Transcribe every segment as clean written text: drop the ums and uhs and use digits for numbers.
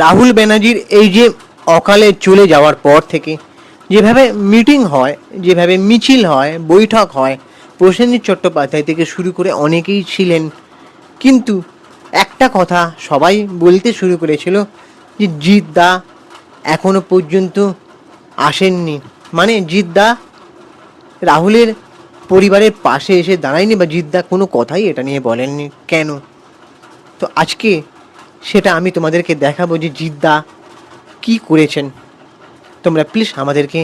রাহুল ব্যানার্জির এই যে অকালে চলে যাওয়ার পর থেকে যেভাবে মিটিং হয়, যেভাবে মিছিল হয়, বৈঠক হয়, প্রসেনজিৎ চট্টোপাধ্যায় থেকে শুরু করে অনেকেই ছিলেন, কিন্তু একটা কথা সবাই বলতে শুরু করেছিল যে জিৎদা এখনো পর্যন্ত আসেননি, মানে জিৎদা রাহুলের পরিবারের পাশে এসে দাঁড়ায়নি, বা জিৎদা কোনো কথাই এটা নিয়ে বলেননি। কেন? তো আজকে সেটা আমি তোমাদেরকে দেখাবো যে জিৎদা কী করেছেন। তোমরা প্লিজ আমাদেরকে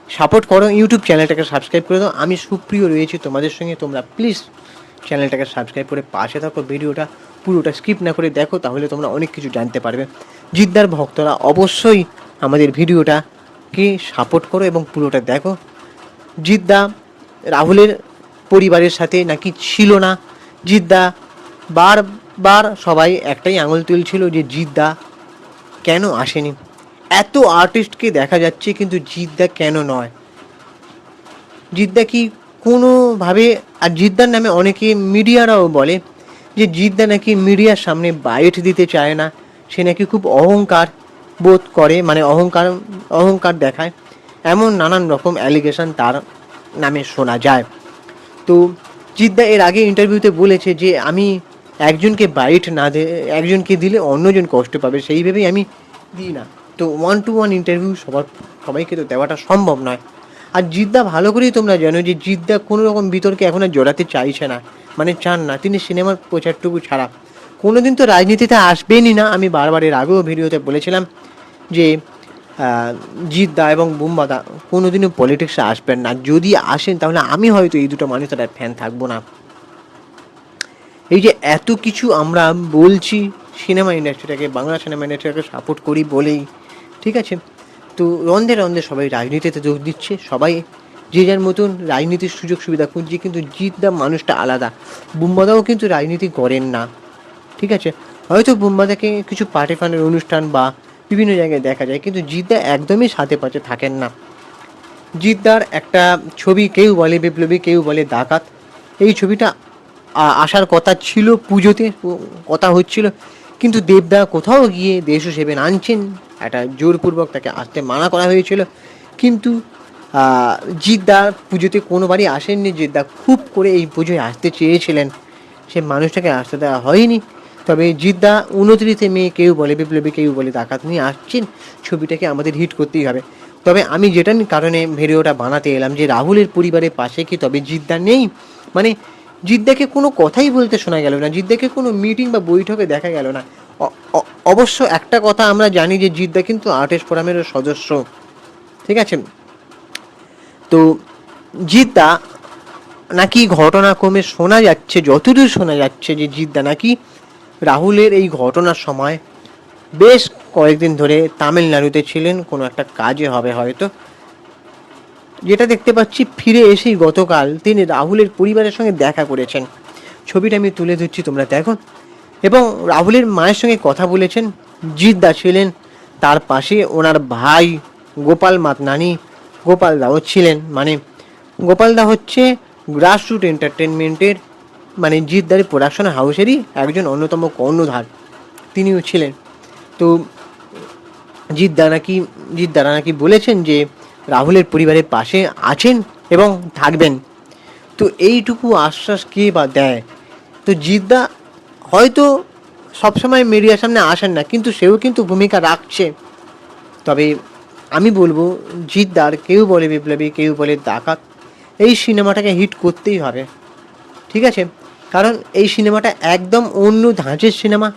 সাপোর্ট করো, ইউটিউব চ্যানেলটাকে সাবস্ক্রাইব করে দাও। আমি সুপ্রিয় রয়েছি তোমাদের সঙ্গে, তোমরা প্লিজ চ্যানেলটাকে সাবস্ক্রাইব করে পাশে থাকো, ভিডিওটা পুরোটা স্কিপ না করে দেখো, তাহলে তোমরা অনেক কিছু জানতে পারবে। জিদ্দার ভক্তরা অবশ্যই আমাদের ভিডিওটাকে সাপোর্ট করো এবং পুরোটা দেখো। জিদ্দা রাহুলের পরিবারের সাথে নাকি ছিল না। জিদ্দা বারবার সবাই একটাই আঙুল তুলছিল যে জিদ্দা কেন আসেনি। এত আর্টিস্টকে দেখা যাচ্ছে, কিন্তু জিদ্দা কেন নয়? জিদ্দা কি কোনোভাবে, আর জিদ্দার নামে অনেকে মিডিয়ারাও বলে যে জিদ্দা নাকি মিডিয়ার সামনে বাইট দিতে চায় না, সে নাকি খুব অহংকার বোধ করে, মানে অহংকার দেখায়, এমন নানান রকম অ্যালিগেশন তার নামে শোনা যায়। তো জিদ্দা এর আগে ইন্টারভিউতে বলেছে যে আমি একজনকে বাইট না একজনকে দিলে অন্যজন কষ্ট পাবে, সেই ভেবেই আমি দিই না। তো 1-to-1 ইন্টারভিউ সবাইকে তো দেওয়াটা সম্ভব নয়। আর জিদ্দা ভালো করেই তোমরা জানো যে জিদ্দা কোনো রকম বিতর্কে এখন আর জড়াতে চাইছে না, মানে চান না। তিনি সিনেমার প্রচারটুকু ছাড়া কোনোদিন তো রাজনীতিতে আসবেনই না। আমি বারবার এর আগেও ভিডিওতে বলেছিলাম যে জিদ্দা এবং বুম্বাদা কোনোদিনও পলিটিক্সে আসবেন না। যদি আসেন তাহলে আমি হয়তো এই দুটো মানুষের আর ফ্যান থাকবো না। এই যে এত কিছু আমরা বলছি সিনেমা ইন্ডাস্ট্রিটাকে, বাংলা সিনেমা ইন্ডাস্ট্রিটাকে সাপোর্ট করি বলেই, ঠিক আছে? তো রন্ধে রন্ধে সবাই রাজনীতিতে যোগ দিচ্ছে, সবাই যে যার মতন রাজনীতির সুযোগ সুবিধা খুঁজছে, কিন্তু জিদ্দা মানুষটা আলাদা। বুম্বাদাও কিন্তু রাজনীতি করেন না, ঠিক আছে? হয়তো বুম্বাদাকে কিছু পার্টি ফান্ডের অনুষ্ঠান বা বিভিন্ন জায়গায় দেখা যায়, কিন্তু জিদ্দা একদমই সাথে পাশে থাকেন না। জিদ্দার একটা ছবি, কেউ বলে বিপ্লবী, কেউ বলে ডাকাত, এই ছবিটা আসার কথা ছিল পুজোতে, কথা হচ্ছিল, কিন্তু দেবদা কোথাও গিয়ে দেশ সেবেন আনছেন, একটা জোরপূর্বক তাকে আসতে মানা করা হয়েছিল। কিন্তু জিদ্দা পুজোতে কোনোবারই আসেননি। জিদ্দা খুব করে এই পুজোয় আসতে চেয়েছিলেন, সে মানুষটাকে আসতে দেওয়া হয়নি। তবে জিদ্দা 29 মে কেউ বলে বিপ্লবী, কেউ বলে ডাকাত নিয়ে আসছেন, ছবিটাকে আমাদের হিট করতেই হবে। তবে আমি যেটা কারণে ভিডিওটা বানাতে এলাম যে রাহুলের পরিবারের পাশে কি তবে জিদ্দা নেই? মানে জিদ্দাকে কোনো কথাই বলতে শোনা গেল না, জিদ্দাকে কোনো মিটিং বা বৈঠকে দেখা গেল না। অবশ্য একটা কথা আমরা জানি যে জিদ্দা কিন্তু আর্টিস্ট ফোরামের সদস্য, ঠিক আছে? তো জিদ্দা নাকি ঘটনাক্রমে শোনা যাচ্ছে, যতদূর শোনা যাচ্ছে, যে জিদ্দা নাকি রাহুলের এই ঘটনার সময় বেশ কয়েকদিন ধরে তামিলনাড়ুতে ছিলেন, কোনো একটা কাজে হবে হয়তো। যেটা দেখতে পাচ্ছি, ফিরে এসেই গতকাল তিনি রাহুলের পরিবারের সঙ্গে দেখা করেছেন। ছবিটা আমি তুলে ধরছি, তোমরা দেখো। এবং রাহুলের মায়ের সঙ্গে কথা বলেছেন। জিদ্দা ছিলেন তার পাশে, ওনার ভাই গোপাল মাতনানি, গোপাল দাও ছিলেন। মানে গোপাল দা হচ্ছে গ্রাসরুট এন্টারটেনমেন্টের, মানে জিদ্দার প্রোডাকশন হাউসেরই একজন অন্যতম কর্ণধার, তিনিও ছিলেন। তো জিদ্দারা নাকি বলেছেন যে রাহুলের পরিবারের পাশে আছেন এবং থাকবেন। তো এইটুকু আশ্বাস কে বা দেয়? তো জিদ্দা হয়তো সবসময় মিডিয়ার সামনে আসেন না, কিন্তু সেও কিন্তু ভূমিকা রাখছে। তবে আমি বলবো জিদ্দার, কেউ বলে বিপ্লবী, কেউ বলে ডাকাত, এই সিনেমাটাকে হিট করতেই হবে, ঠিক আছে? কারণ এই সিনেমাটা একদম অন্য ধাঁচের সিনেমা,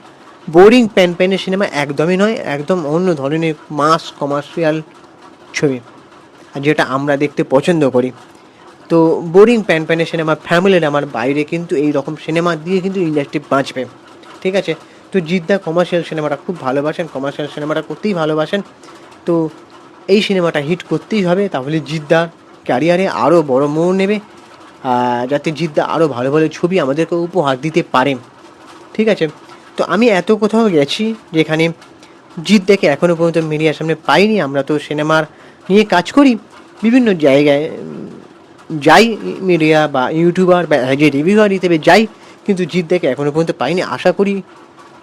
বোরিং প্যানের সিনেমা একদমই নয়, একদম অন্য ধরনের মাস কমার্শিয়াল ছবি, আর যেটা আমরা দেখতে পছন্দ করি। তো বোরিং প্যানের সিনেমা, ফ্যামিলির আমার বাইরে কিন্তু এই রকম সিনেমা দিয়ে কিন্তু ইন্ডাস্ট্রি বাঁচবে, ঠিক আছে? তো জিদ্দা কমার্শিয়াল সিনেমাটা খুব ভালোবাসেন, কমার্শিয়াল সিনেমাটা করতেই ভালোবাসেন। তো এই সিনেমাটা হিট করতেই হবে, তাহলে জিদ্দার ক্যারিয়ারে আরও বড় মোড় নেবে, যাতে জিদ্দা আরও ভালো ভালো ছবি আমাদেরকে উপহার দিতে পারে, ঠিক আছে? তো আমি এত কোথাও গেছি যেখানে জিদ্দাকে এখনও পর্যন্ত মিডিয়ার সামনে পাইনি। আমরা তো সিনেমার নিয়ে কাজ করি, বিভিন্ন জায়গায় যাই, মিডিয়া বা ইউটিউবার বা যে রিভিউয়ার হিসেবে যাই, কিন্তু জিদ্দাকে এখনও পর্যন্ত পাইনি। আশা করি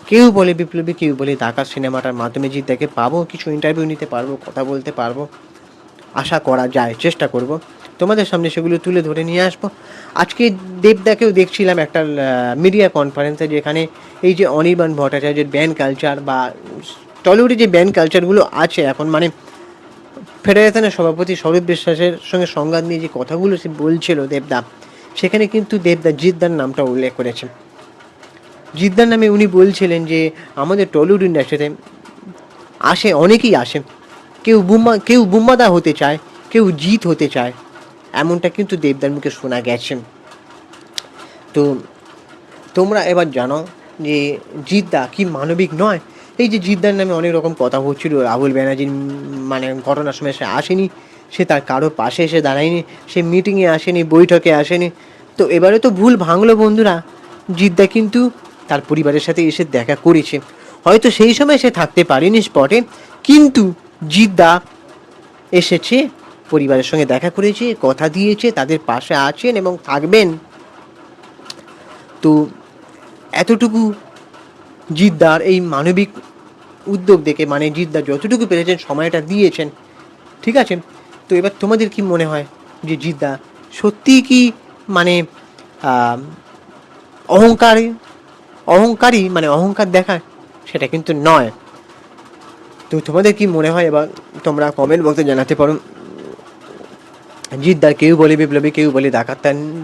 কেউ বলে বিপ্লবী, কেউ বলে ডাকাত সিনেমাটার মাধ্যমে জিদ্দাকে পাবো, কিছু ইন্টারভিউ নিতে পারবো, কথা বলতে পারবো, আশা করা যায়, চেষ্টা করব তোমাদের সামনে সেগুলো তুলে ধরে নিয়ে আসবো। আজকে দেবদাকেও দেখছিলাম একটা মিডিয়া কনফারেন্সে, যেখানে এই যে অনির্বাণ ভট্টাচার্যের ব্যান্ড কালচার বা টলিউডে যে ব্যান্ড কালচারগুলো আছে এখন, মানে ফেডারেশনের সভাপতি স্বরূপ বিশ্বাসের সঙ্গে সংঘাত নিয়ে যে কথাগুলো সে বলছিল দেবদা, সেখানে কিন্তু দেবদা জিদ্দার নামটা উল্লেখ করেছেন। জিদ্দার নামে উনি বলছিলেন যে আমাদের টলিউড ইন্ডাস্ট্রিতে অনেকেই আসে, কেউ বুম্বাদা হতে চায়, কেউ জিৎ হতে চায়, এমনটা কিন্তু দেবদার মুখে শোনা গেছে। তো তোমরা এবার জানো যে জিদ্দা কি মানবিক নয়? এই যে জিদ্দার নামে অনেক রকম কথা হচ্ছিল, রাহুল ব্যানার্জির মানে ঘটনার সময় সে আসেনি, সে তার কারো পাশে এসে দাঁড়ায়নি, সে মিটিংয়ে আসেনি, বৈঠকে আসেনি। তো এবারে তো ভুল ভাঙলো বন্ধুরা, জিদ্দা কিন্তু তার পরিবারের সাথে এসে দেখা করেছে। হয়তো সেই সময় সে থাকতে পারেনি স্পটে, কিন্তু জিদ্দা এসেছে, পরিবারের সঙ্গে দেখা করেছে, কথা দিয়েছে, তাদের পাশে আছেন এবং থাকবেন। তো এতটুকু জিদ্দার এই মানবিক উদ্যোগ দেখে, মানে জিদ্দা যতটুকু পেরেছেন সময়টা দিয়েছেন, ঠিক আছে। তো এবার তোমাদের কি মনে হয় যে জিদ্দা সত্যিই কি মানে অহংকারী মানে অহংকার দেখায়? সেটা কিন্তু নয়। তো তোমাদের কি মনে হয় এবার তোমরা কমেন্ট বক্সে জানাতে পারো। জিদ্দার কেউ বলে বিপ্লবী, কেউ বলে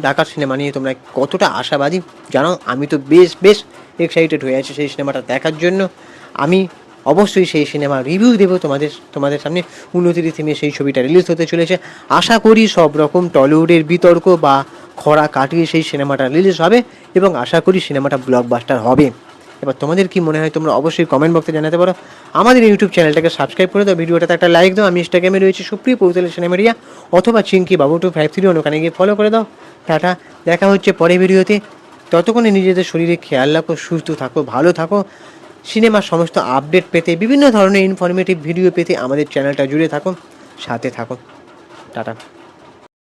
ডাকাত সিনেমা নিয়ে তোমরা কতটা আশাবাদী জানো? আমি তো বেশ এক্সাইটেড হয়ে আছি সেই সিনেমাটা দেখার জন্য। আমি অবশ্যই সেই সিনেমা রিভিউ দেবো তোমাদের সামনে। 29 থিমে সেই ছবিটা রিলিজ হতে চলেছে। আশা করি সব রকম টলিউডের বিতর্ক বা খরা কাটিয়ে সেই সিনেমাটা রিলিজ হবে এবং আশা করি সিনেমাটা ব্লকবাস্টার হবে। এবার তোমাদের কি মনে হয় তোমরা অবশ্যই কমেন্ট বক্সে জানাতে পারো। আমাদের ইউটিউব চ্যানেলটাকে সাবস্ক্রাইব করে দাও, ভিডিওটাতে একটা লাইক দাও। আমি ইনস্টাগ্রামে রয়েছে সুপ্রিয় পৌতলে সিনেমারিয়া অথবা চিঙ্কি বাবু 253, ওখানে গিয়ে ফলো করে দাও। টাটা, দেখা হচ্ছে পরের ভিডিওতে। ততক্ষণে নিজেদের শরীরে খেয়াল রাখো, সুস্থ থাকো, ভালো থাকো। সিনেমার সমস্ত আপডেট পেতে, বিভিন্ন ধরনের ইনফরমেটিভ ভিডিও পেতে আমাদের চ্যানেলটা জুড়ে থাকো, সাথে থাকো। টাটা।